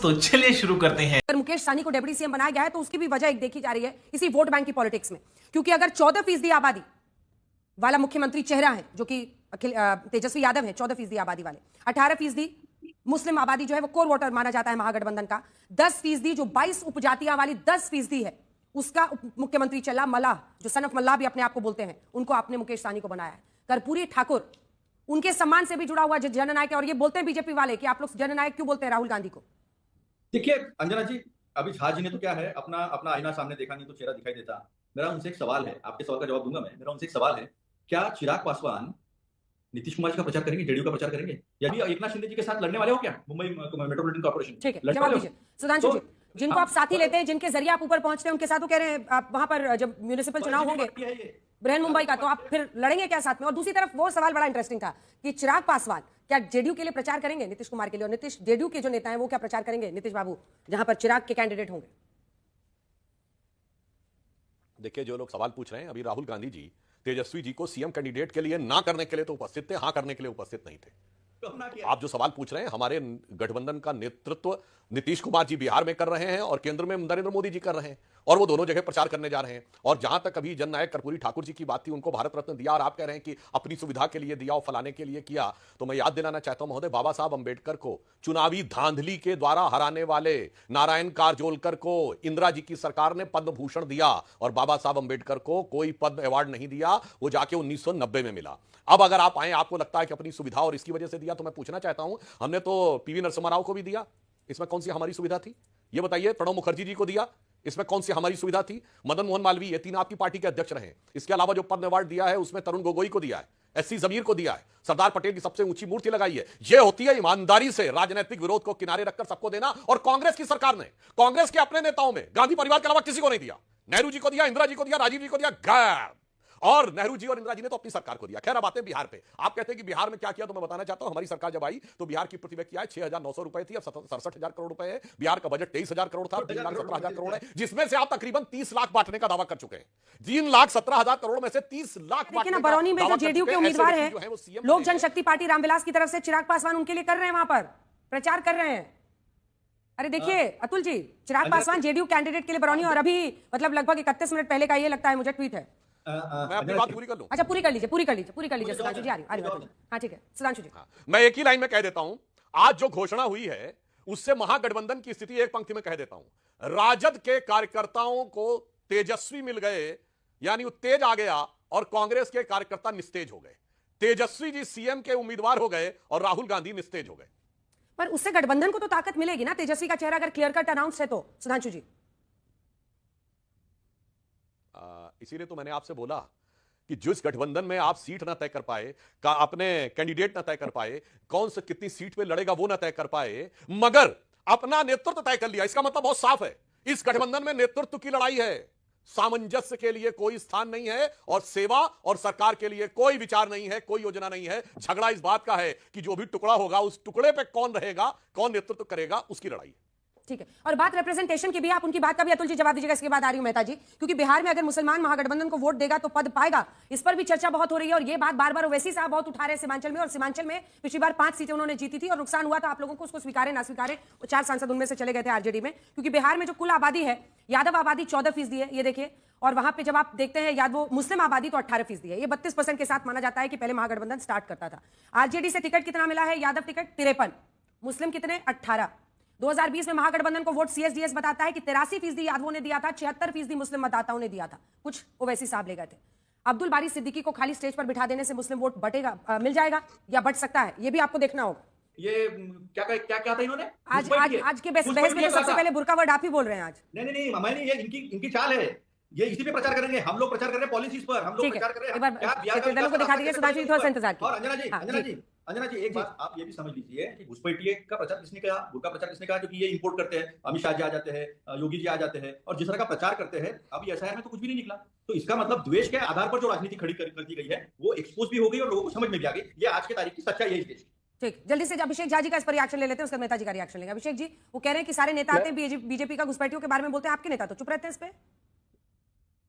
तो चलिए शुरू करते हैं। अगर मुकेश सहनी को डेप्यूटी सीएम बनाया गया है तो उसकी भी वजह एक देखी जा रही है इसी वोट बैंक की पॉलिटिक्स में, क्योंकि अगर 14% आबादी वाला मुख्यमंत्री चेहरा है जो कि तेजस्वी यादव है, 14% आबादी वाले, 18% मुस्लिम आबादी जो है वो कोर वोटर माना जाता है महागठबंधन का, 10% जो 22 उपजातियां वाली 10% है उसका मुख्यमंत्री चला मल्लाह, जो सन ऑफ मल्लाह भी अपने आप को बोलते हैं, उनको आपने मुकेश सहनी को बनाया है। कर्पूरी ठाकुर उनके सम्मान से भी जुड़ा हुआ जननायक है, और ये बोलते हैं बीजेपी वाले कि आप लोग जननायक क्यों बोलते हैं राहुल गांधी को। देखिए अंजना जी, अभी झा जी ने तो क्या है, अपना अपना आईना सामने देखा नहीं तो चेहरा दिखाई देता। मेरा उनसे एक सवाल है, आपके सवाल का जवाब दूंगा मैं। मेरा उनसे एक सवाल है, क्या चिराग पासवान नीतीश कुमार जी का प्रचार करेंगे, जेडीयू का प्रचार करेंगे, या भी एकनाथ शिंदे जी के साथ लड़ने वाले हो क्या मुंबई मेट्रोपॉलिटन कॉर्पोरेशन? ठीक है, जवाब दीजिए सुधांशु जी। जिनको आप साथी लेते हैं, जिनके जरिए आप ऊपर पहुंचते हैं, उनके साथ वो कह रहे हैं आप वहां पर जब म्युनिसिपल चुनाव होंगे बृहन मुंबई का, तो आप फिर लड़ेंगे क्या साथ में? और दूसरी तरफ वो सवाल बड़ा इंटरेस्टिंग था कि चिराग पासवान क्या जेडीयू के लिए प्रचार करेंगे नीतीश कुमार के लिए, और नीतीश जेडीयू के जो नेता हैं वो क्या प्रचार करेंगे नीतीश बाबू जहां पर चिराग के कैंडिडेट होंगे? देखिए, जो लोग सवाल पूछ रहे हैं, अभी राहुल गांधी जी तेजस्वी जी को सीएम कैंडिडेट के लिए ना करने के लिए तो उपस्थित थे, हां करने के लिए उपस्थित नहीं थे। आप जो सवाल पूछ रहे हैं, हमारे गठबंधन का नेतृत्व नीतीश कुमार जी बिहार में कर रहे हैं और केंद्र में नरेंद्र मोदी जी कर रहे हैं, और वो दोनों जगह प्रचार करने जा रहे हैं। और जहां तक अभी जननायक कर्पूरी ठाकुर जी की बात थी, उनको भारत रत्न दिया और आप कह रहे हैं कि अपनी सुविधा के लिए दिया और फलाने के लिए किया, तो मैं याद दिलाना चाहता हूं महोदय, बाबा साहब अंबेडकर को चुनावी धांधली के द्वारा हराने वाले नारायण कारजोलकर को इंदिरा जी की सरकार ने पद्म भूषण दिया, और बाबा साहब अंबेडकर को कोई पद्म अवार्ड नहीं दिया, वो जाके 1990 में मिला। अब अगर आप आए, आपको लगता है कि अपनी सुविधा और इसकी वजह से दिया, तो मैं पूछना चाहता हूं, हमने तो पीवी नरसिम्हा राव को भी दिया, इसमें कौन सी हमारी सुविधा थी? ये बताइए। प्रणब मुखर्जी जी को दिया, इसमें कौन सी हमारी सुविधा थी? मदन मोहन मालवीय, ये तीन आपकी पार्टी के अध्यक्ष रहे। इसके अलावा जो पद्म अवार्ड दिया है उसमें तरुण गोगोई को दिया है, एससी जमीर को दिया है, सरदार पटेल की सबसे ऊंची मूर्ति लगाई है। यह होती है ईमानदारी से राजनीतिक विरोध को किनारे रखकर सबको देना। और कांग्रेस की सरकार ने कांग्रेस के अपने नेताओं में गांधी परिवार के अलावा किसी को नहीं दिया। नेहरू जी को दिया, इंदिरा जी को दिया, राजीव जी को दिया, गैर, और नेहरू जी और इंदिरा जी ने तो अपनी सरकार को दिया। खैर, अब आते हैं बिहार पे। आप कहते हैं कि बिहार में क्या किया, तो मैं बताना चाहता हूं, हमारी सरकार जब आई तो बिहार की प्रति व्यक्ति आय 6,900 रुपए थी, अब 67,000 करोड़ रुपए है। बिहार का बजट 23,000 करोड़ था, 3,17,000 करोड़ है, जिसमें से आप तकरीबन 30 लाख बांटने का दावा कर चुके हैं। 3,17,000 करोड़ में से 30 लाख देखिए ना, बरौनी में जो जेडीयू के उम्मीदवार है, लोक जनशक्ति पार्टी रामविलास की तरफ से चिराग पासवान उनके लिए कर रहे हैं, वहां पर प्रचार कर रहे हैं। अरे देखिए अतुल जी, चिराग पासवान जेडीयू कैंडिडेट के लिए बरौनी, और अभी मतलब लगभग 31 मिनट पहले का ये लगता है मुझे ट्वीट है। मैं अपनी बात पूरी कर लूं? अच्छा, पूरी कर लीजिए सुधांशु जी। आ रही हाँ, ठीक है सुधांशु जी। मैं एक ही लाइन में कह देता हूं, आज जो घोषणा हुई है उससे महागठबंधन की स्थिति एक पंक्ति में कह देता हूं। राजद के कार्यकर्ताओं को तेजस्वी मिल गए, यानी वो तेज आ गया, और कांग्रेस के कार्यकर्ता निस्तेज हो गए। तेजस्वी जी सीएम के उम्मीदवार हो गए और राहुल गांधी निस्तेज हो गए। पर उससे गठबंधन को तो ताकत मिलेगी ना, तेजस्वी का चेहरा अगर क्लियर कट अनाउंस है तो सुधांशु जी। इसीलिए तो मैंने आपसे बोला कि जिस गठबंधन में आप सीट ना तय कर पाए, का अपने कैंडिडेट ना तय कर पाए, कौन से कितनी सीट पे लड़ेगा वो ना तय कर पाए, मगर अपना नेतृत्व तय कर लिया, इसका मतलब बहुत साफ है, इस गठबंधन में नेतृत्व की लड़ाई है। सामंजस्य के लिए कोई स्थान नहीं है, और सेवा और सरकार के लिए कोई विचार नहीं है, कोई योजना नहीं है। झगड़ा इस बात का है कि जो भी टुकड़ा होगा उस टुकड़े पे कौन रहेगा, कौन नेतृत्व करेगा, उसकी लड़ाई है। ठीक है, और बात रिप्रेजेंटेशन की भी, आप उनकी बात का भी अतुल जी जवाब दीजिएगा, इसके बाद आ रही हूं मेहता जी, क्योंकि बिहार में अगर मुसलमान महागठबंधन को वोट देगा तो पद पाएगा, इस पर भी चर्चा बहुत हो रही है, और ये बात बार बार ओवैसी साहब बहुत उठा रहे हैं सीमांचल में, और सीमांचल में पिछली बार 5 सीटें उन्होंने जीती थी और नुकसान हुआ था आप लोगों को, उसको स्वीकारे ना स्वीकारे 4 सांसद उनमें से चले गए थे आरजेडी में, क्योंकि बिहार में जो कुल आबादी है, यादव आबादी 14% है, ये देखिए, और वहां पे जब आप देखते हैं यादव मुस्लिम आबादी तो 18% है। ये 32% के साथ माना जाता है कि पहले महागठबंधन स्टार्ट करता था। आरजेडी से टिकट कितना मिला है? यादव टिकट 53, मुस्लिम कितने? 18। 2020 में महागठबंधन को वोट सीएसडीएस बताता है कि 83% यादवों ने दिया था, 76% मुस्लिम मतदाताओं ने दिया था, कुछ ओवैसी साहब ले गए थे। अब्दुल बारी सिद्दीकी को खाली स्टेज पर बिठा देने से मुस्लिम वोट बटेगा, मिल जाएगा या बट सकता है, ये भी आपको देखना होगा। ये क्या था इन्होंने आज के बहस में सबसे पहले बुर्का वर्ड आप ही बोल रहे हैं आज। नहीं, मैंने ये इनकी चाल है, ये इसी पे प्रचार करेंगे। हम लोग प्रचार कर रहे हैं पॉलिसीज पर, हम लोग प्रचार कर रहे हैं। दलों को दिखा दीजिए सुधांशु जी, थोड़ा सा इंतजार कीजिए। और अंजना जी एक बात आप ये भी समझ लीजिए कि घुसपैठिए का प्रचार किसने किया, बुर्का प्रचार किसने कहा, क्योंकि ये इंपोर्ट करते हैं, अमित शाह जी आ जाते हैं, योगी जी आ जाते हैं, और जिस तरह का प्रचार करते हैं, अभी एसआईआर में तो कुछ भी नहीं निकला। तो इसका मतलब द्वेष के आधार पर जो राजनीति खड़ी कर दी गई है वो एक्सपोज भी हो गई और लोगों को समझ में भी आ गई। ये आज की तारीख की सच्चाई है इस देश की। ठीक, जल्दी से अभिषेक झा जी का इस पर रिएक्शन ले लेते हैं, उसके बाद मेहता जी का रिएक्शन लेंगे। अभिषेक जी, वो कह रहे हैं कि सारे नेता आते हैं बीजेपी का घुसपैठियों के बारे में बोलते हैं, आपके नेता तो चुप रहते हैं इस पे।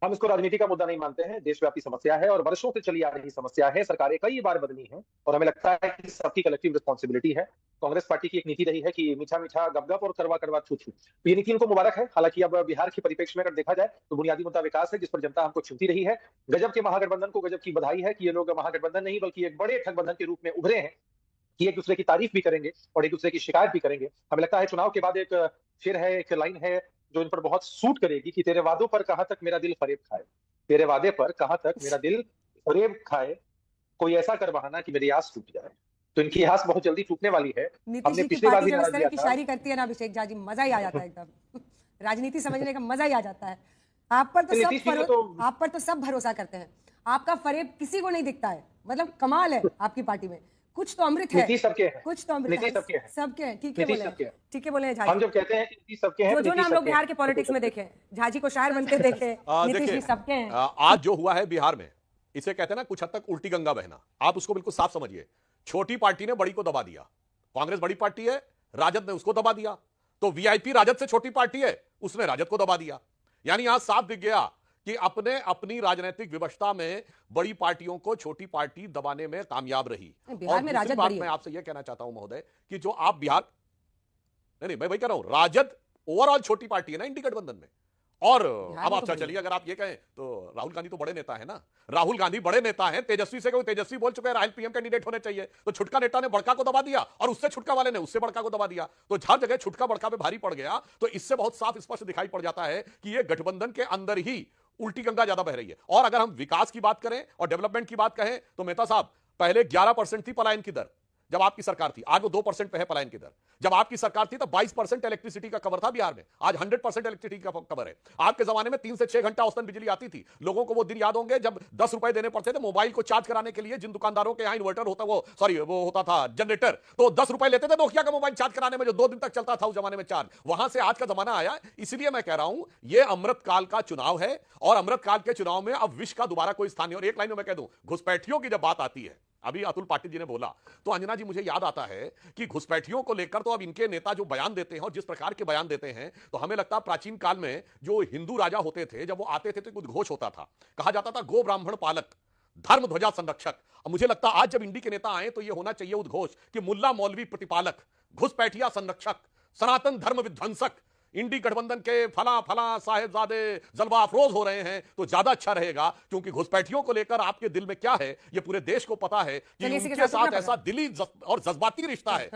हम इसको राजनीति का मुद्दा नहीं मानते हैं, देशव्यापी समस्या है और वर्षों से चली आ रही समस्या है। सरकारें कई बार बदली हैं और हमें लगता है कि सबकी कलेक्टिव रिस्पॉन्सिबिलिटी है। कांग्रेस पार्टी की एक नीति रही है कि मीठा मीठा गप-गप और कड़वा कड़वा छू-छू। तो ये नीति इनको मुबारक है। हालांकि अब बिहार के परिप्रेक्ष्य में अगर देखा जाए तो बुनियादी मुद्दा विकास है, जिस पर जनता हमको चुनती रही है। गजब के महागठबंधन को गजब की बधाई है कि ये लोग महागठबंधन नहीं बल्कि एक बड़े ठगबंधन के रूप में उभरे हैं, कि एक दूसरे की तारीफ भी करेंगे और एक दूसरे की शिकायत भी करेंगे। हमें लगता है चुनाव के बाद एक शेर है, एक लाइन है जो इन पर बहुत सूट करेगी कि तेरे वादों पर कहां तक मेरा दिल फरेब खाए, तेरे वादे पर कहां तक मेरा दिल फरेब खाए, कोई ऐसा कर बहाना कि मेरी आस टूट जाए। तो इनकी आस बहुत जल्दी टूटने वाली है। नीतीश हमने जी की पिछली बार पार्टी भी जब इस नारा तरह दिया की था। शायरी करती है ना अभिषेक झा जी, मजा ही आ जाता है एकदम। राजनीति समझने का मजा ही आ जाता है। आप पर तो सब भरोसा करते हैं, आपका फरेब किसी को नहीं दिखता है। मतलब कमाल है आपकी पार्टी में, कुछ तो अमृत है, नीतीश सबके है, कुछ तो अमृत नीतीश है, सबके हैं, सबके हैं। ठीक है नीतीश बोले, सबके हैं। ठीक है बोले झा हम जी। जब कहते हैं कि नीतीश सबके हैं, जो नीतीश नाम लोग सबके बिहार हैं। के पॉलिटिक्स में देखे, झा जी को शायर बनते देखे, नीतीश जी सबके हैं। आज जो हुआ है बिहार में, इसे कहते हैं ना कुछ हद तक उल्टी गंगा बहना। आप उसको बिल्कुल साफ समझिए। छोटी पार्टी ने बड़ी को दबा दिया। कांग्रेस बड़ी पार्टी है, राजद ने उसको दबा दिया। तो वीआईपी राजद से छोटी पार्टी है, उसने राजद को दबा दिया। यानी आज साफ दिख गया कि अपनी राजनीतिक विवशता में बड़ी पार्टियों को छोटी पार्टी दबाने में कामयाब रही। बिहार में राजद बात बड़ी है। मैं आपसे यह कहना चाहता हूं महोदय कि जो आप बिहार, नहीं मैं वही कह रहा हूं, राजद ओवरऑल छोटी पार्टी है ना इंडी गठबंधन में। और अब आप चलिए, अगर आप ये कहें तो राहुल गांधी तो बड़े नेता है ना, राहुल गांधी बड़े नेता हैं। तेजस्वी से कोई तेजस्वी बोल चुके हैं राहुल पीएम कैंडिडेट होने चाहिए, तो छुटका नेता ने बड़का को दबा दिया और उससे छुटका वाले ने उससे बड़का को दबा दिया। तो हर जगह छुटका बड़का पे भारी पड़ गया। तो इससे बहुत साफ स्पष्ट दिखाई पड़ जाता है कि ये गठबंधन के अंदर ही उल्टी गंगा ज्यादा बह रही है। और अगर हम विकास की बात करें और डेवलपमेंट की बात कहें तो मेहता साहब, पहले 11% थी पलायन की दर जब आपकी सरकार थी, आज वो 2% पे है पलायन की दर। जब आपकी सरकार थी तब 22% इलेक्ट्रिसिटी का कवर था बिहार में, आज 100% इलेक्ट्रिसिटी का कवर है। आपके जमाने में 3 से 6 घंटा औसतन बिजली आती थी। लोगों को वो दिन याद होंगे जब 10 रुपए देने पड़ते थे मोबाइल को चार्ज कराने के लिए। जिन दुकानदारों के यहाँ इन्वर्टर होता, वो होता था जनरेटर, तो 10 रुपए लेते थे नोकिया का मोबाइल चार्ज कराने में, जो 2 दिन तक चलता था उस जमाने में चार्ज। वहां से आज का जमाना आया। इसलिए मैं कह रहा हूं ये अमृत काल का चुनाव है और अमृत काल के चुनाव में अब विष का दोबारा कोई स्थान नहीं। और एक लाइन में मैं कह दूं, घुसपैठियों की जब बात आती है, अभी अतुल पाटिल जी ने बोला, तो अंजना जी मुझे याद आता है कि घुसपैठियों को लेकर तो अब इनके नेता जो बयान देते हैं और जिस प्रकार के बयान देते हैं, तो हमें लगता है प्राचीन काल में जो हिंदू राजा होते थे, जब वो आते थे तो उद्घोष होता था, कहा जाता था गो ब्राह्मण पालक, धर्म ध्वजा संरक्षक। अब मुझे लगता है आज जब इंडी के नेता आए तो ये होना चाहिए उद्घोष कि मुल्ला मौलवी प्रतिपालक, घुसपैठिया संरक्षक, सनातन धर्म विध्वंसक। इंडी गठबंधन के फला फला साहेबजादे जलवा अफरोज हो रहे हैं तो ज्यादा अच्छा रहेगा, क्योंकि घुसपैठियों को लेकर आपके दिल में क्या है ये पूरे देश को पता है कि उनके साथ ऐसा दिली और जज्बाती रिश्ता है।